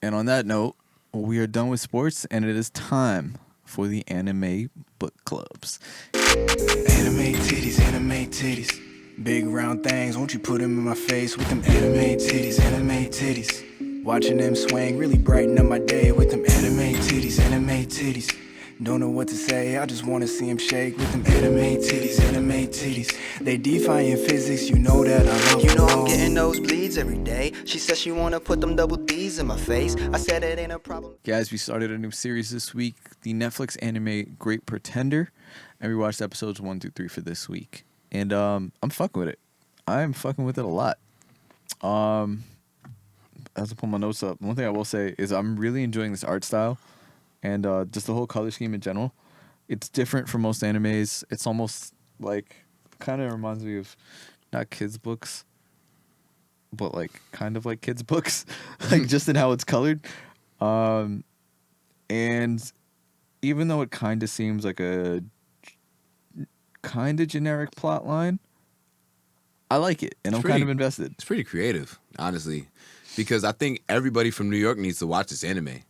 And on that note, we are done with sports, and it is time for the anime book clubs. Anime titties. Big round things, won't you put them in my face with them anime titties. Watching them swing really brighten up my day with them anime titties. Don't know what to say, I just wanna see him shake with them anime titties. They defying physics, you know that I love them. You know I'm getting nosebleeds every day. She says she wanna put them double D's in my face. I said it ain't a problem. Guys, we started a new series this week, the Netflix anime Great Pretender, and we watched episodes 1 through 3 for this week. And I'm fucking with it. I'm fucking with it a lot. As I pull my notes up, one thing I will say is I'm really enjoying this art style and just the whole color scheme in general. It's different from most animes. It's almost like, kind of reminds me of not kids' books, but like kind of like kids' books, like just in how it's colored. And even though it kind of seems like a kind of generic plot line, I like it, and I'm kind of invested. It's pretty creative, honestly, because I think everybody from New York needs to watch this anime.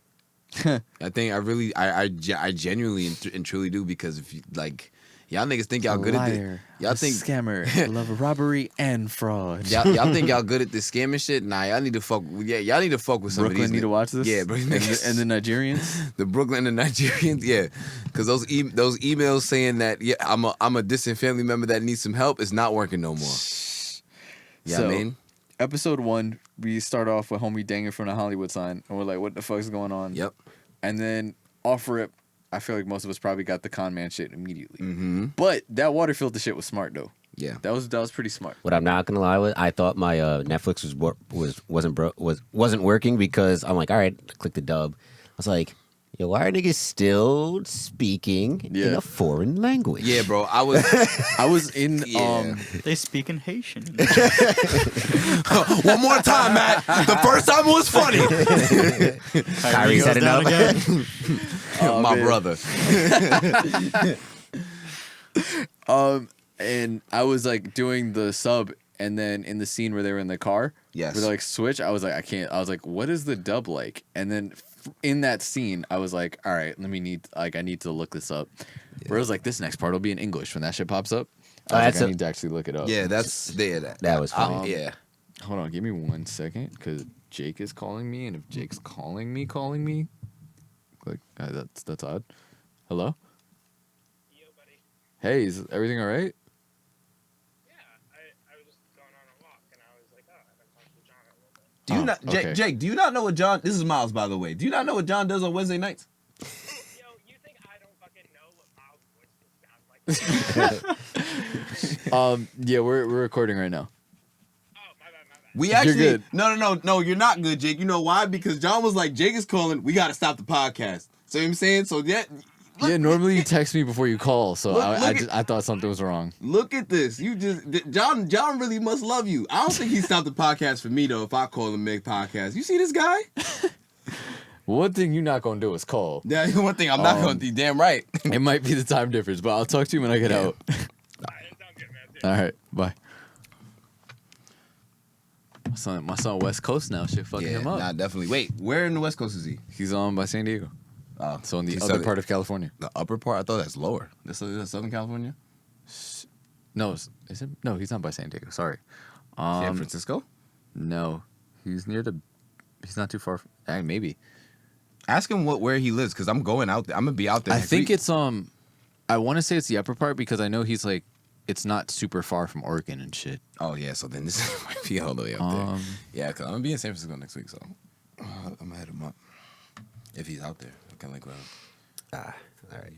I think I genuinely and truly do, because if you, like, y'all niggas think y'all good at this. Y'all think scammer, love robbery and fraud. Y'all think y'all good at this scamming shit? Nah, y'all need to fuck. Yeah, y'all need to fuck with some Brooklyn of these. Need to watch this. Yeah, bro. And the Nigerians. The Brooklyn and the Nigerians. Yeah, because those emails saying that I'm a distant family member that needs some help is not working no more. Yeah, so, I mean, episode 1, we start off with homie dangling from the Hollywood sign, and we're like, "What the fuck is going on?" Yep. And then off rip, I feel like most of us probably got the con man shit immediately. Mm-hmm. But that water filter shit was smart though. Yeah, that was pretty smart. What I'm not gonna lie with, I thought my Netflix wasn't working, because I'm like, all right, click the dub. I was like, yo, why are niggas still speaking in a foreign language? Yeah, bro. I was in They speak in Haitian. One more time, Matt. The first time was funny. Kyrie's heading up. My brother. And I was like doing the sub, and then in the scene where they were in the car, yes, where they like switch, I was like, I can't. I was like, what is the dub like? And then in that scene, I was like, all right, I need to look this up. Yeah. Where it was like, this next part will be in English when that shit pops up. I need to actually look it up. Yeah, that was funny. Yeah. Hold on, give me 1 second, because Jake is calling me, and if Jake's calling me, like that's odd. Hello. Yo, buddy. Hey, is everything all right? I was just going on a walk, and I was like, oh, I haven't talked to John in a little bit. Okay. Jake, do you not know what John... This is Miles, by the way. Do you not know what John does on Wednesday nights? Yo, you think I don't fucking know what Miles' voice sounds like? Yeah, we're recording right now. Oh, my bad. We actually... You're good. No, you're not good, Jake. You know why? Because John was like, Jake is calling, we got to stop the podcast. See what I'm saying? So that... Yeah, normally you text me before you call, so I thought something was wrong. Look at this. John really must love you. I don't think he stopped the podcast for me, though, if I call him make podcast. You see this guy? One thing you're not going to do is call. Yeah, one thing I'm not going to do. Damn right. It might be the time difference, but I'll talk to you when I get out. It sounds good, man. All right, bye. My son West Coast now. Shit fucking him up. Nah, definitely. Wait, where in the West Coast is he? He's on by San Diego. So in the other part of California. The upper part? I thought that's lower. That's Southern California? No, is it? No, he's not by San Diego. Sorry. San Francisco? No, he's he's not too far. Maybe. Ask him where he lives, because I'm going out there. I'm gonna be out there. I next think week. it's I want to say it's the upper part, because I know he's like, it's not super far from Oregon and shit. Oh yeah, so then this might be all the way up there. Yeah, because I'm gonna be in San Francisco next week, so I'm gonna hit him up if he's out there. I can all right.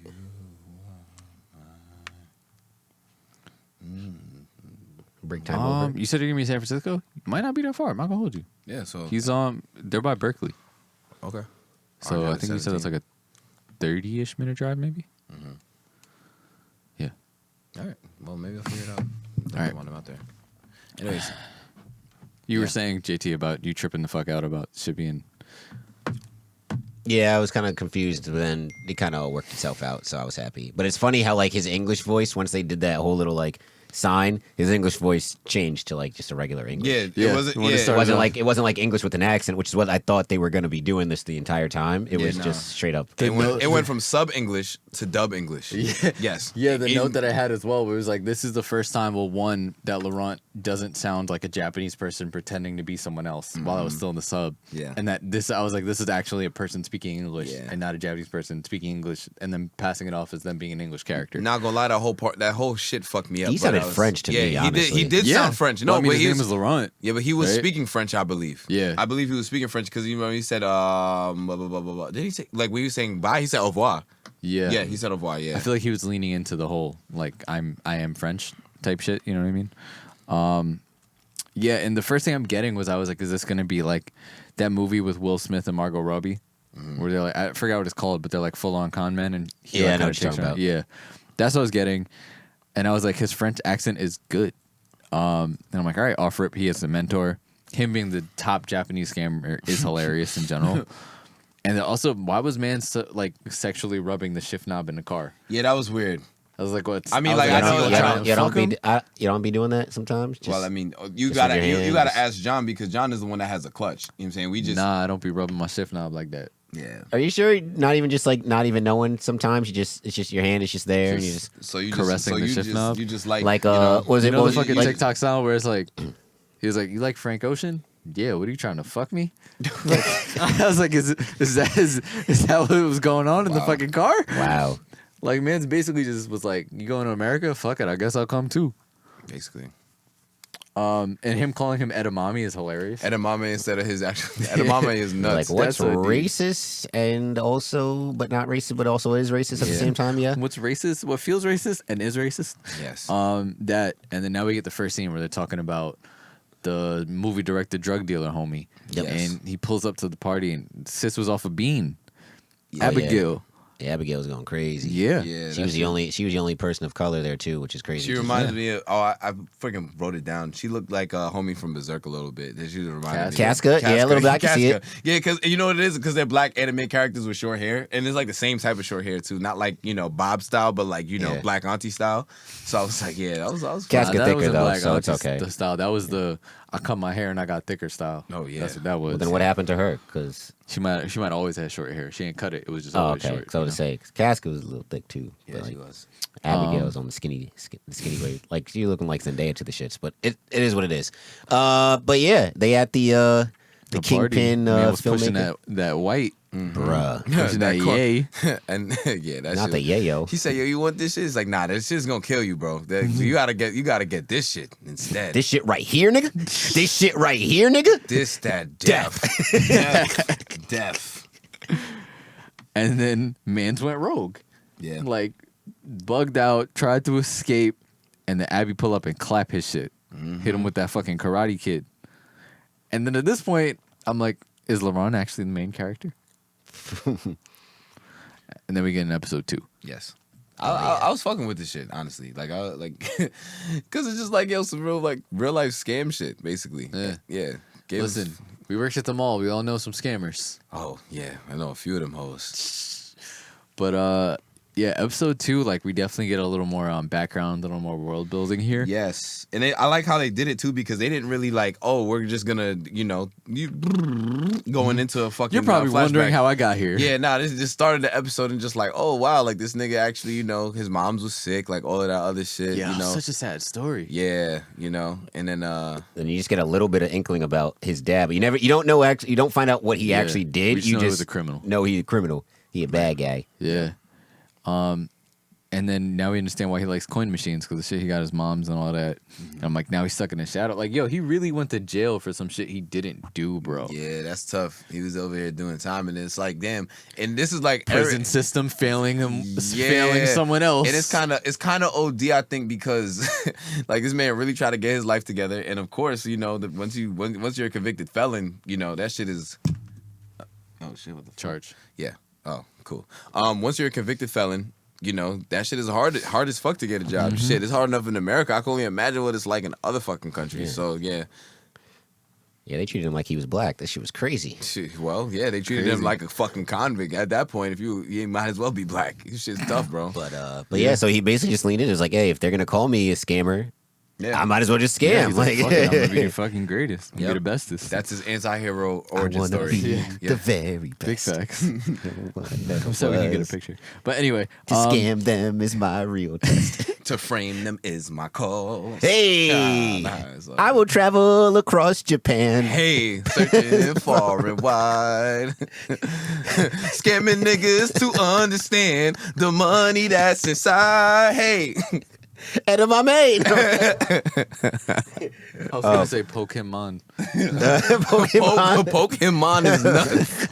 Break time over. You said you're gonna be in San Francisco? Might not be that far. I'm not gonna hold you. Yeah, so he's they're by Berkeley. Okay. So I think you said it's like a 30-ish minute drive, maybe. Mm-hmm. Yeah. All right. Well, maybe I'll figure it out. All right. I want him out there. Anyways, you were saying, JT, about you tripping the fuck out about shit being. Yeah, I was kind of confused, but then it kind of worked itself out, so I was happy. But it's funny how, like, his English voice, once they did that whole little, like, sign, his English voice changed to like just a regular English. Yeah, Yeah, it wasn't. when it Yeah, started It wasn't like English with an accent, which is what I thought they were going to be doing this the entire time. It Yeah, was no. just straight up. it went from sub English to dub English. Yeah. Yes. Yeah, the It- note that I had as well was like, this is the first time, well, one, that Laurent doesn't sound like a Japanese person pretending to be someone else while I was still in the sub. Yeah. And that this, I was like, this is actually a person speaking English Yeah. and not a Japanese person speaking English and then passing it off as them being an English character. Not gonna lie, that whole shit fucked me up. He but sounded I was- French to me, He honestly. did Yeah. sound French. Well, No, I mean, but his he name was is Laurent. Yeah, but he was right? speaking French, I believe. Yeah. I believe he was speaking French because you remember he said blah, blah, blah, blah, blah. Did he say like when he was saying bye? He said au revoir. Yeah. Yeah, he said au revoir. Yeah. I feel like he was leaning into the whole like I am French type shit. You know what I mean? Yeah. And the first thing I'm getting was I was like, is this gonna be like that movie with Will Smith and Margot Robbie, where they're like, I forgot what it's called, but they're like full on con men and he Yeah, like, I know kinda what you're takes talking her- about. Yeah, that's what I was getting, and I was like, his French accent is good. And I'm like, all right, off rip, he is a mentor. Him being the top Japanese scammer is hilarious in general. And then also, why was man like sexually rubbing the shift knob in the car? Yeah, that was weird. I was like, what? I mean, was like, I is he know- gonna yeah, try I and You fuck him? you don't be doing that sometimes. Just, Well, I mean, you just gotta with your you hand, gotta just- ask John because John is the one that has the clutch. You know what I'm saying? We just Nah, I don't be rubbing my shift knob like that. yeah. Are you sure? Not even just like not even knowing. Sometimes it's just your hand is just there and you just So you Caressing just, so the you shift just, knob? You just like like you know, what was You it? know What the was fucking like, TikTok style where it's like, he was like, you like Frank Ocean? Yeah, what are you trying to fuck me? Like, I was like, is that what was going on in the fucking car? Wow. Like, man's basically just was like, you going to America? Fuck it, I guess I'll come too. basically And him calling him edamame is hilarious. edamame instead of his actual edamame is nuts. Like what's That's what it racist and also but not racist but also is racist at the Yeah. same time? Yeah. What's racist? What feels racist and is racist? Yes. That, and then now we get the first scene where they're talking about the movie director drug dealer homie. Yep. And he pulls up to the party and sis was off a bean. Yeah. Abigail. Yeah, Abigail was going crazy. Yeah. yeah, She was the only person of color there too, which is crazy. She reminded me of. Oh, I freaking wrote it down. She looked like a homie from Berserk a little bit. She reminded me. Casca? Yeah, a little bit. I can see it. Yeah, because you know what it is? Because they're black anime characters with short hair, and it's like the same type of short hair too. Not like Bob style, but like Yeah. black auntie style. So I was like, yeah, that was. Casca that thicker, wasn't though, black so it's auntie okay. The style that was the I cut my hair and I got thicker style. Oh, yeah. that's what that was. Well, then what happened to her? Because She might always have short hair. She ain't cut it. It was just oh, always okay. short. So you to know? say, 'cause Casca was a little thick too. Yeah, but she like, was. Abigail's on the skinny way. Like she looking like Zendaya to the shits, but it is what it is. But yeah, they at the party, Kingpin man was pushing filmmaker. that white, Bruh. pushing that corn- yay. And yeah, that's Not the yayo. He said, "Yo, you want this shit?" It's like, "Nah, this shit's gonna kill you, bro. You gotta get this shit instead. This shit right here, nigga. This shit right here, nigga. This that death, death." And then Mans went rogue. Yeah, Like bugged out, tried to escape, and then Abby pull up and clap his shit. Hit him with that fucking Karate Kid. And then at this point, I'm like, is LeBron actually the main character? And then we get in episode 2. yes. I was fucking with this shit, honestly. Like, because it's just like some real life scam shit, basically. Yeah. Gave us- Listen, we worked at the mall. We all know some scammers. Oh yeah, I know a few of them hoes. But yeah, episode 2, like we definitely get a little more background, a little more world building here. Yes, and I like how they did it too because they didn't really like, oh, we're just gonna, you going into a fucking. You're probably wondering flashback. how I got here. Yeah, nah, this just started the episode and just like, oh wow, like this nigga actually, his mom's was sick, like all of that other shit, Yeah, such a sad story. yeah, and then And you just get a little bit of inkling about his dad, but you don't know you don't find out what he Yeah. actually did. We just You know he just was a criminal. know he's a criminal. He a bad guy. Yeah. And then now we understand why he likes coin machines because the shit he got his mom's and all that. And I'm like, now he's stuck in the shadow. Like, yo, he really went to jail for some shit he didn't do, bro. yeah, that's tough. He was over here doing time, and it's like, damn. And this is like Prison system failing him, Yeah. failing someone else. And it's kind of OD, I think, because like this man really tried to get his life together, and of course, once you're a convicted felon, that shit is. Oh shit! What the fuck? charge. Yeah. Oh, cool. Once you're a convicted felon, that shit is hard as fuck to get a job. Mm-hmm. Shit, it's hard enough in America. I can only imagine what it's like in other fucking countries. Yeah. So yeah. Yeah, they treated him like he was black. That shit was crazy. Shit, well, yeah, they treated him Crazy. like a fucking convict. At that point, if you might as well be black. This shit's tough, bro. But yeah, so he basically just leaned in. It was like, hey, if they're gonna call me a scammer, Yeah. I might as well just Yeah, scam. he's like, like, fuck it, I'm gonna be the fucking greatest. I'm gonna Yep. be the bestest. That's his anti-hero origin I wanna story. be the very best. big facts. Never So we can get a was. picture. But anyway, To scam them is my real test. To frame them is my cause. Hey, It's like, I will travel across Japan. hey, searching far and wide. Scamming niggas to understand the money that's inside. Hey. And my maid. I was gonna say Pokemon. Pokemon. Pokemon is nuts.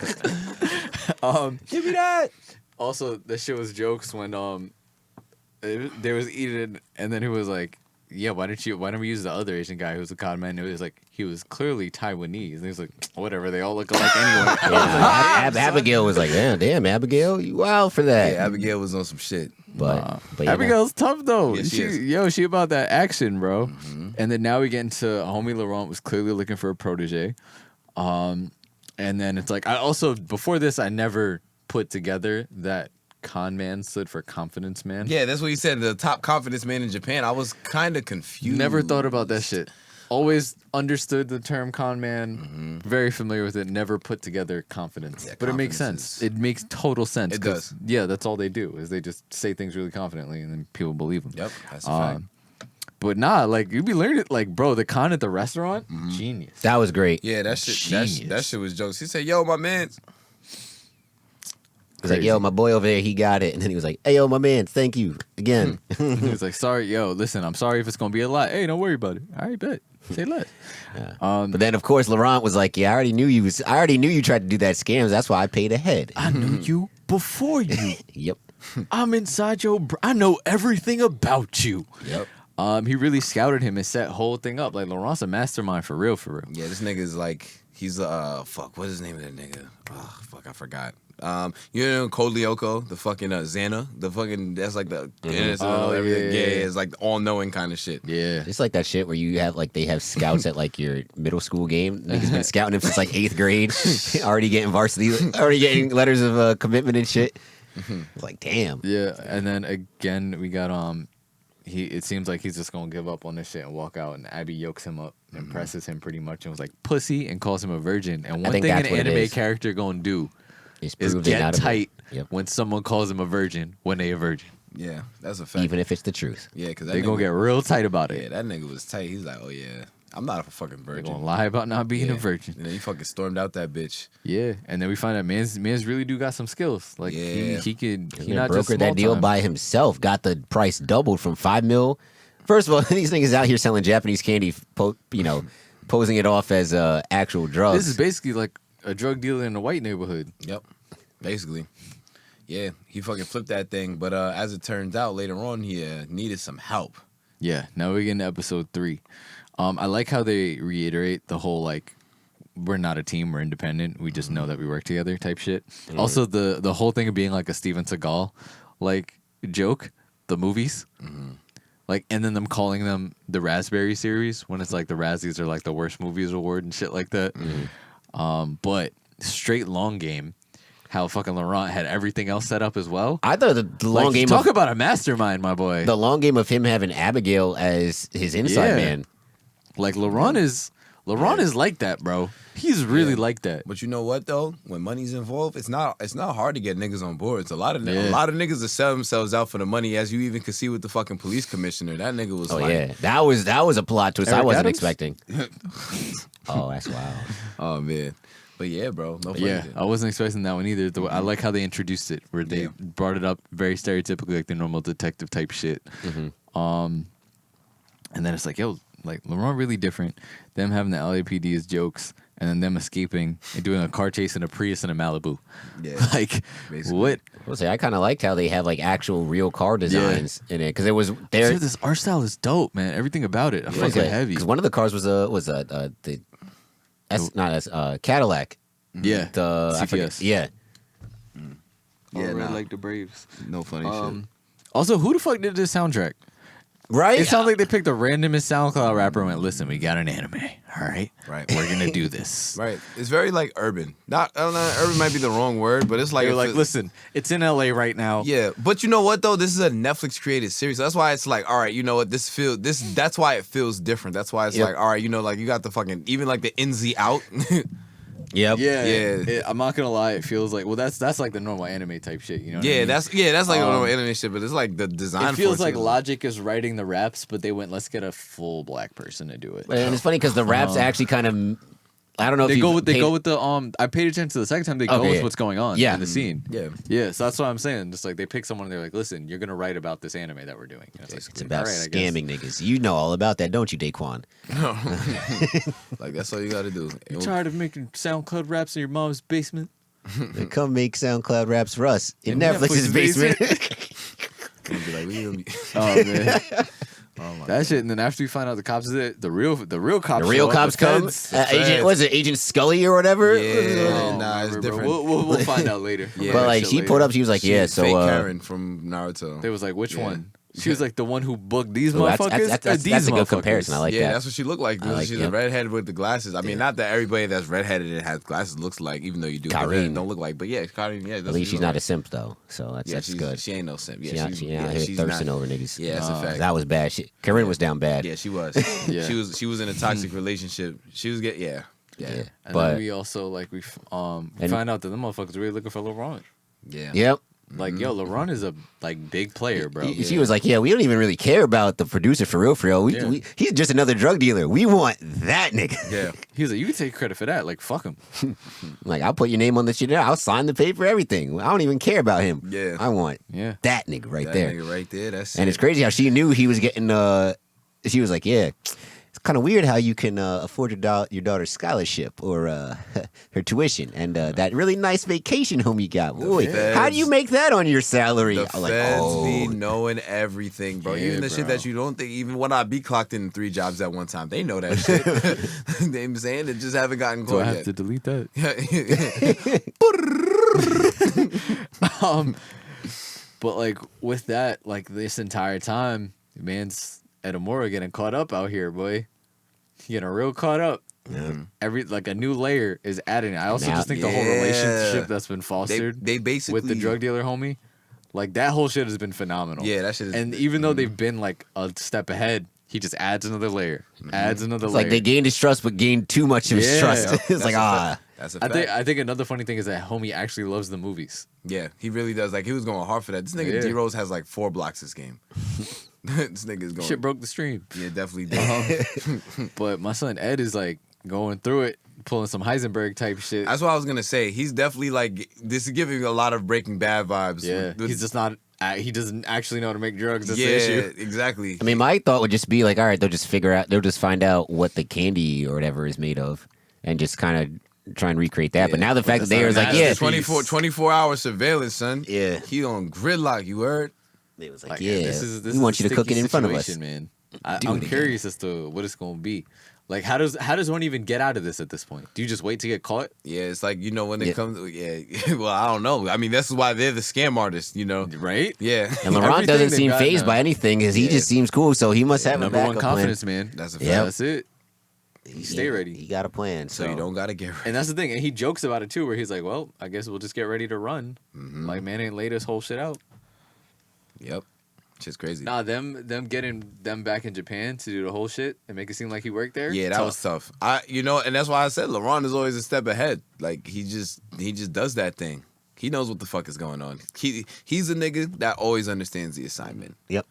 Give me that. Also, that shit was jokes when they was eating, and then he was like, "Yeah, why don't we use the other Asian guy who was a con man?" It was like he was clearly Taiwanese. And he was like, "Whatever, they all look alike anyway." Yeah, Abigail was like, damn, Abigail, you wild for that. Yeah, Abigail was on some shit. but yeah, Abigail's tough though. Yeah, she is. She about that action, bro. And then now we get into homie Laurent was clearly looking for a protege. And then it's like I also before this I never put together that con man stood for confidence man. Yeah, that's what he said. The top confidence man in Japan. I was kind of confused. Never thought about that shit. Always understood the term con man. Very familiar with it. Never put together confidence. Yeah, but it makes confidence sense. is- It makes total sense. It 'cause, does. Yeah, that's all they do is they just say things really confidently and then people believe them. Yep, that's a fact. But nah, like you be learning like, bro, the con at the restaurant, genius. that was great. Yeah, that shit. Genius. That shit was jokes. He said, "Yo, my man." He was like, yo, my boy over there, he got it. And then he was like, hey, yo, my man, thank you again. He was like, sorry, yo, listen, I'm sorry if it's gonna be a lot. Hey, don't worry about it. All right, bet. Say less. But then, of course, Laurent was like, yeah, I already knew you tried to do that scams. That's why I paid ahead. I knew you before you. Yep. I'm inside your. I know everything about you. Yep. He really scouted him and set whole thing up. Like Laurent's a mastermind for real, for real. Yeah, this nigga's like he's fuck. What's his name of that nigga? Oh, fuck, I forgot. You know Code Lyoko, the fucking Xana, the fucking that's like the innocent Oh, everything. yeah. Yeah, it's like all knowing kind of shit. Yeah. It's like that shit where you have like they have scouts at like your middle school game. Niggas been scouting him since like 8th grade, already getting varsity, already getting letters of commitment and shit. Like damn. Yeah, and then again we got it seems like he's just gonna give up on this shit and walk out, and Abby yokes him up and presses him pretty much and was like pussy and calls him a virgin. And one think thing an that's what it anime is. character gonna do It's is proved they get not a- tight Yep. when someone calls him a virgin when they a virgin. Yeah, that's a fact. Even if it's the truth. Yeah, because They gonna get real tight about Yeah, it. that nigga was tight. He's like, oh yeah, I'm not a fucking They're virgin. gonna lie about not being Yeah. a virgin. And then he fucking stormed out that bitch. Yeah, and then we find out man's really do got some skills. Like Yeah. he could he He not just brokered that small deal time. by himself. Got the price doubled from $5 million. First of all, these niggas out here selling Japanese candy, posing it off as actual drugs. This is basically like a drug dealer in a white neighborhood. Yep, basically. Yeah, he fucking flipped that thing. But as it turns out, later on, he needed some help. Yeah, now we get into episode 3. I like how they reiterate the whole like we're not a team, we're independent. We just know that we work together type shit. Also the whole thing of being like a Steven Seagal like joke, the movies. Like and then them calling them the Raspberry series when it's like the Razzies are like the worst movies award and shit like that. But straight long game, how fucking Laurent had everything else set up as well. I thought the long Like, game talk of about a mastermind, my boy. the long game of him having Abigail as his inside Yeah. man. Like Laurent is like that, bro. He's really like that. But you know what though? When money's involved, it's not hard to get niggas on board. It's a lot of niggas that sell themselves out for the money, as you even can see with the fucking police commissioner. That nigga was Oh like, yeah, that was a plot twist I Eric wasn't Adams? expecting. Oh, that's wild. oh man. But yeah, bro. No funny Yeah, shit. I wasn't expecting that one either. I like how they introduced it, where they Yeah. brought it up very stereotypically, like the normal detective type shit. And then it's like, yo, like Laurent really different. Them having the LAPD as jokes, and then them escaping and doing a car chase in a Prius and a Malibu. Yeah. Like, Basically. what? I will say I kind of liked how they have like actual real car designs in it because it was there. This art style is dope, man. Everything about it, I fucking heavy. Because one of the cars was Cadillac. Yeah, I forget- CTS. yeah. Yeah, nah. like the Braves. No funny shit. Also, who the fuck did this soundtrack? Right? It sounds like they picked the randomest SoundCloud rapper and went, "Listen, we got an anime. All right, Right. we're gonna do this." Right. It's very like urban. Not, I don't know, urban might be the wrong word, but it's like They were it like, feels- "Listen, it's in LA right now." Yeah, but you know what though? This is a Netflix created series. So that's why it's like, all right, you know what? That's why it feels different. That's why it's Yep. like, all right, you know, like you got the fucking even like the NZ out. Yep. Yeah. I'm not gonna lie. It feels like that's like the normal anime type shit. You know? What I mean? that's like normal anime shit, but it's like the design. It feels for like too. Logic is writing the raps, but they went, "Let's get a full black person to do it." And it's funny because the raps actually kind of, I don't know if They you go with the I paid attention to the second time. They go Okay, with yeah. what's going on Yeah. in the scene. Yeah. So that's what I'm saying. Just like they pick someone, and they're like, "Listen, you're gonna write about this anime that we're doing." And it's, like, It's about all right, I guess. scamming niggas. You know all about that, don't you, Daquan? Like that's all you got to do. You tired of making SoundCloud raps in your mom's basement? They come make SoundCloud raps for us in In Netflix's Netflix's basement. Gonna be like, we gonna be- Oh man, oh my that shit. And then after you find out the cops is it, the real cops. The real show up, cops the come. feds. Agent, was it Agent Scully or whatever? Yeah. Oh, Nah, it's bro. different. We'll find out later. Yeah. But like Shit she later. pulled up, she was like, "Yeah, Shit, so fake Karen from Naruto. They was like, "Which Yeah. one?" She was like, "The one who booked these Ooh, motherfuckers." that's these a good motherfuckers? comparison. I like Yeah, that. that's what she looked like. I like- She's yep. a redhead with the glasses. I mean, not that everybody that's redheaded and has glasses looks like, even though you do. but Karen. don't look like. But yeah, Karen. Yeah, At least she's not a simp though, so that's good. She ain't no simp. She Yeah, out here she's thirsting not, over niggas. Yeah, that's a fact. That was bad. Corinne was down bad. Yeah, she was. Yeah. She was in a toxic relationship. She was yeah. Yeah. And But then we also like we And- find out that the motherfuckers really looking for LeBron. Yeah. yep. Like, yo, LeBron is a like big player, bro. She was like, "Yeah, we don't even really care about the producer for real, for real. Yeah. He's just another drug dealer. We want that nigga." Yeah. He was like, "You can take credit for that. Like, fuck him." Like, I'll put your name on the shit. I'll sign the paper, everything. I don't even care about him. Yeah. I want Yeah. that nigga right That there. nigga right there. That's And it. it's crazy how she knew he was getting. She was like, "Yeah, it's kind of weird how you can afford your daughter's scholarship or her tuition and that really nice vacation home you got. Boy, how do you make that on your salary?" The I was like, feds "Oh, be knowing everything, bro. Yeah, Even the shit bro. that you don't think, even when I be clocked in 3 jobs at one time, they know that shit. They be saying they just haven't gotten Do I caught have yet. to delete that? But like with that, like this entire time, man's Edamura getting caught up out here, boy. He getting real caught up. Every like a new layer is adding. I also Now- just think the whole Yeah. relationship that's been fostered they basically with the drug dealer homie, like that whole shit has been phenomenal. Yeah, that shit is. And even though they've been like a step ahead, he just adds another layer, adds another it's layer. like they gained his trust, but gained too much of his Yeah. trust." It's That's like, a ah, that's a I fact. think another funny thing is that homie actually loves the movies. Yeah, he really does. Like he was going hard for that. This nigga Yeah. D Rose has like 4 blocks this game. This nigga is going. Shit broke the stream. Yeah, definitely did. But my son Ed is like going through it, pulling some Heisenberg type shit. That's what I was gonna say. He's definitely like this is giving a lot of Breaking Bad vibes. Yeah, With- he's just not. He doesn't actually know how to make drugs. That's yeah, the issue. exactly. I mean, my thought would just be like, all right, they'll just find out what the candy or whatever is made of, and just kind of try and recreate that. But now the fact that they was like, that's yeah, the 24-hour surveillance, son. Yeah. He on gridlock. You heard? they was like, Like, yeah, this we want is you a to cook it sticky in front of us. situation, man. Do I'm it again. curious as to what it's going to be. Like, how does one even get out of this at this point? Do you just wait to get caught? Yeah, it's like when it Yeah. comes. Yeah, well, I don't know. I mean, this is why they're the scam artists. Right? Yeah, And LeBron Everything doesn't they've seem got phased now. by anything because he just seems cool. So he must have Number a one backup confidence, plan. man. that's a fact. Yep. That's it. You stay ready. He got a plan. So you don't gotta get ready. And that's the thing. And he jokes about it too, where he's like, "Well, I guess we'll just get ready to run." Like, man, ain't laid this whole shit out. Yep, shit's crazy. Nah, them getting them back in Japan to do the whole shit and make it seem like he worked there. Yeah, that was tough. And that's why I said LeBron is always a step ahead. Like he just does that thing. He knows what the fuck is going on. He's a nigga that always understands the assignment. Yep.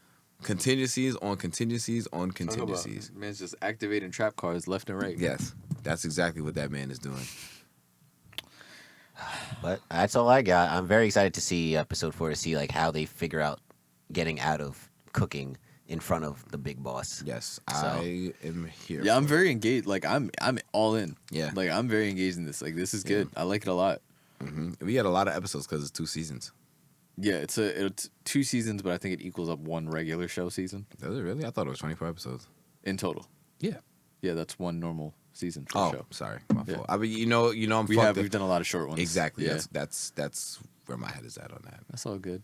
Contingencies on contingencies on contingencies. Man's just activating trap cards left and right. Yes, that's exactly what that man is doing. But that's all I got. I'm very excited to see episode 4 to see like how they figure out getting out of cooking in front of the big boss. Yes, So- I am here. Yeah, I'm for it. very engaged. Like I'm all in. Yeah. Like I'm very engaged in this. Like this is good. I like it a lot. We had a lot of episodes because it's 2 seasons. Yeah, it's 2 seasons, but I think it equals up 1 regular show season Does it really? I thought it was 24 episodes. in total. Yeah. Yeah, that's 1 normal season for Oh, the show. sorry, my Yeah. fault. I mean, I'm We've done a lot of short ones. Exactly. Yeah, That's where my head is at on that. that's all good.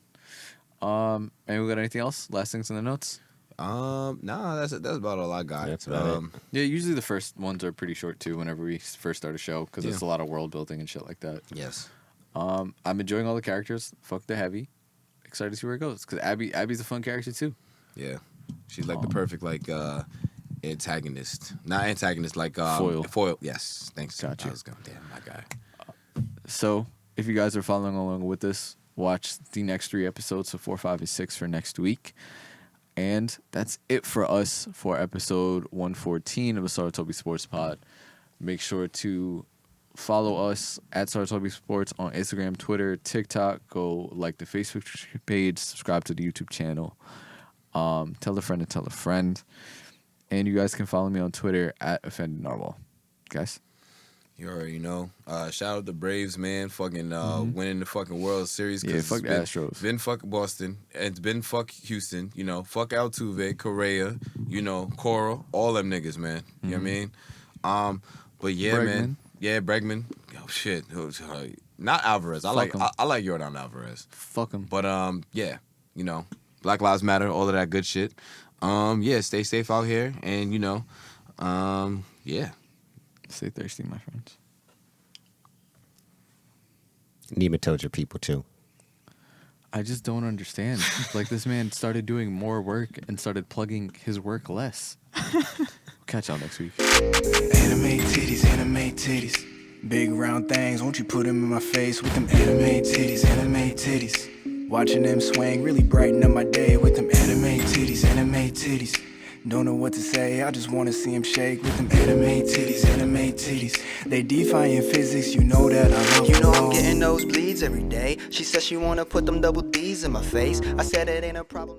And we got anything else? Last things in the notes? Nah, that's about all I got. That's about it. Yeah, usually the first ones are pretty short too. Whenever we first start a show, because Yeah. it's a lot of world building and shit like that. Yes. I'm enjoying all the characters. Fuck the heavy. Excited to see where it goes. Because Abby's a fun character too. Yeah. She's like the perfect antagonist. Not antagonist, like Foil. Foil. Yes. Thanks. Gotcha. I was going, damn, my guy. So if you guys are following along with us, watch the next 3 episodes, so 4, 5, and 6 for next week. And that's it for us for episode 114 of the Saratobi Sports Pod. Make sure to follow us at Saratobi Sports on Instagram, Twitter, TikTok. Go like the Facebook page, subscribe to the YouTube channel. Tell a friend to tell a friend. And you guys can follow me on Twitter at Offended Narwhal. Guys? You already know. Shout out the Braves, man. Fucking winning the fucking World Series. Yeah, fuck the Astros. It's been fuck Boston. It's been fuck Houston. You know, fuck Altuve, Correa, you know, Cora, all them niggas, man. You know what I mean? But yeah, Bregman. man. Yeah, Bregman. Oh shit. Not Alvarez. I like him. I like Yordan Alvarez. Fuck them. But yeah, you know, Black Lives Matter, all of that good shit. Yeah, stay safe out here, and you know, yeah. Stay thirsty, my friends. Nematodes are people too. I just don't understand. Like, this man started doing more work and started plugging his work less. Catch y'all next week. Anime titties. Big round things, won't you put them in my face with them anime titties. Watching them swing really brighten up my day with them anime titties. Don't know what to say, I just wanna see him shake with them anime titties. They defying physics, you know that I love. You know I'm getting nosebleeds every day. She says she wanna put them double D's in my face. I said it ain't a problem.